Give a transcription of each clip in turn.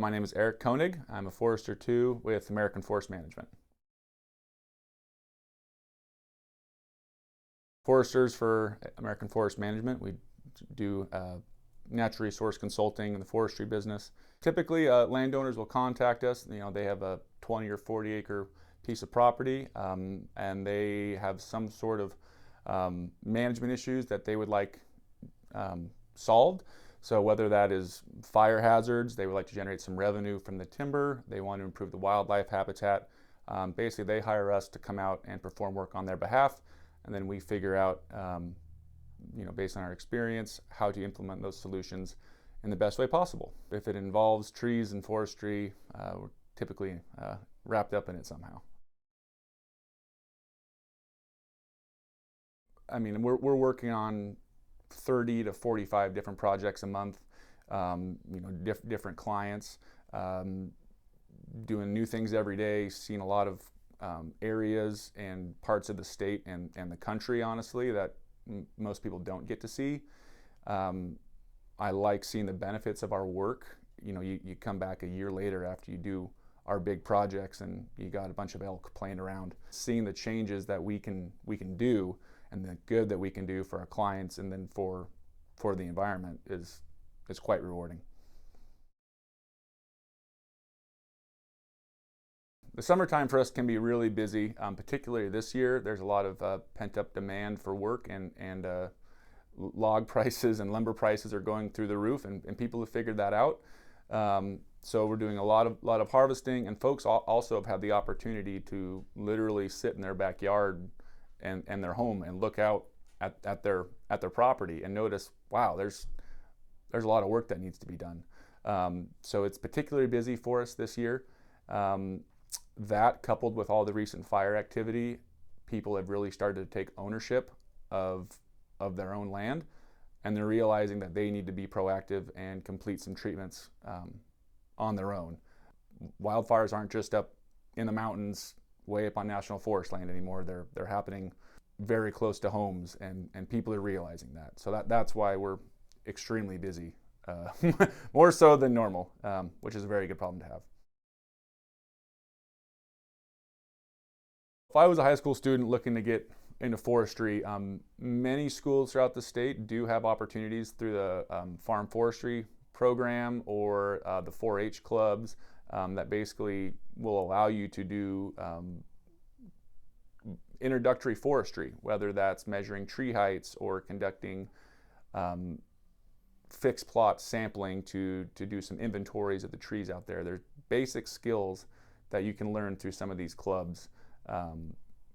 My name is Eric Koenig. I'm a Forester 2 with American Forest Management. Foresters for American Forest Management, we do natural resource consulting in the forestry business. Typically, landowners will contact us. They have a 20 or 40 acre piece of property, and they have some sort of management issues that they would like solved. So whether that is fire hazards, they would like to generate some revenue from the timber, they want to improve the wildlife habitat. Basically, they hire us to come out and perform work on their behalf, and then we figure out, based on our experience, how to implement those solutions in the best way possible. If it involves trees and forestry, we're typically wrapped up in it somehow. I mean, we're working on 30 to 45 different projects a month, different clients, doing new things every day, seeing a lot of areas and parts of the state and the country, honestly, that most people don't get to see. I like seeing the benefits of our work. You come back a year later after you do our big projects and you got a bunch of elk playing around. Seeing the changes that we can do and the good that we can do for our clients and then for the environment is quite rewarding. The summertime for us can be really busy, particularly this year. There's a lot of pent-up demand for work, and log prices and lumber prices are going through the roof, and people have figured that out. So we're doing a lot of harvesting, and folks also have had the opportunity to literally sit in their backyard and their home and look out at their property and notice, wow, there's a lot of work that needs to be done. So it's particularly busy for us this year. That coupled with all the recent fire activity, people have really started to take ownership of their own land, and they're realizing that they need to be proactive and complete some treatments on their own. Wildfires aren't just up in the mountains way up on national forest land anymore. They're happening very close to homes, and people are realizing that. So that's why we're extremely busy, more so than normal, which is a very good problem to have. If I was a high school student looking to get into forestry, many schools throughout the state do have opportunities through the farm forestry program or the 4-H clubs that basically will allow you to do introductory forestry, whether that's measuring tree heights or conducting fixed plot sampling to do some inventories of the trees out there. There's basic skills that you can learn through some of these clubs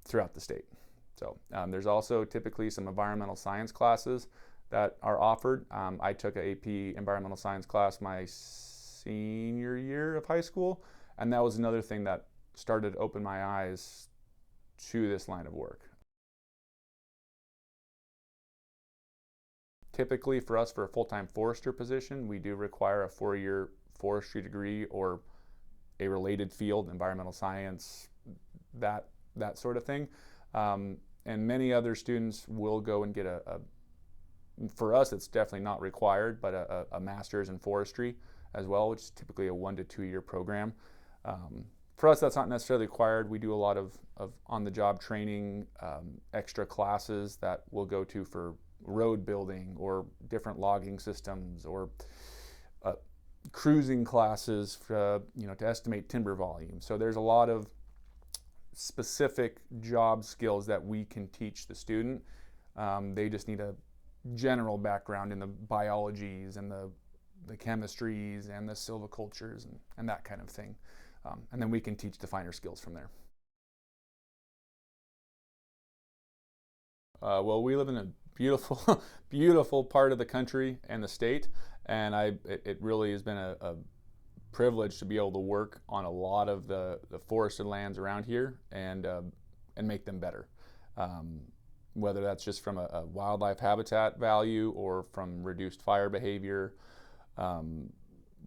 throughout the state. So there's also typically some environmental science classes that are offered. I took an AP environmental science class my senior year of high school, and that was another thing that started to open my eyes to this line of work. Typically for us, for a full-time forester position, we do require a 4-year forestry degree or a related field, environmental science, that sort of thing. And many other students will go and get for us it's definitely not required, but a master's in forestry as well, which is typically a 1 to 2 year program. For us, that's not necessarily required. We do a lot of on-the-job training, extra classes that we'll go to for road building or different logging systems, or cruising classes to estimate timber volume. So there's a lot of specific job skills that we can teach the student. They just need a general background in the biologies and the chemistries and the silvicultures and that kind of thing. And then we can teach the finer skills from there. Well, we live in a beautiful, beautiful part of the country and the state, and it really has been a privilege to be able to work on a lot of the forested lands around here and make them better. Whether that's just from a wildlife habitat value or from reduced fire behavior,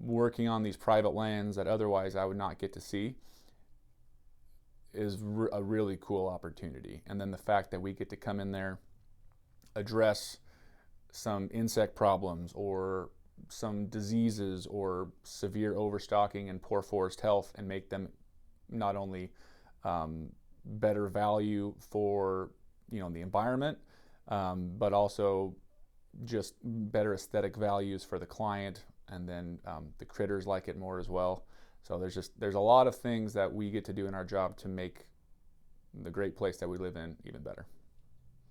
working on these private lands that otherwise I would not get to see is a really cool opportunity. And then the fact that we get to come in there, address some insect problems or some diseases or severe overstocking and poor forest health, and make them not only better value for the environment, but also just better aesthetic values for the client, and then the critters like it more as well. So there's a lot of things that we get to do in our job to make the great place that we live in even better.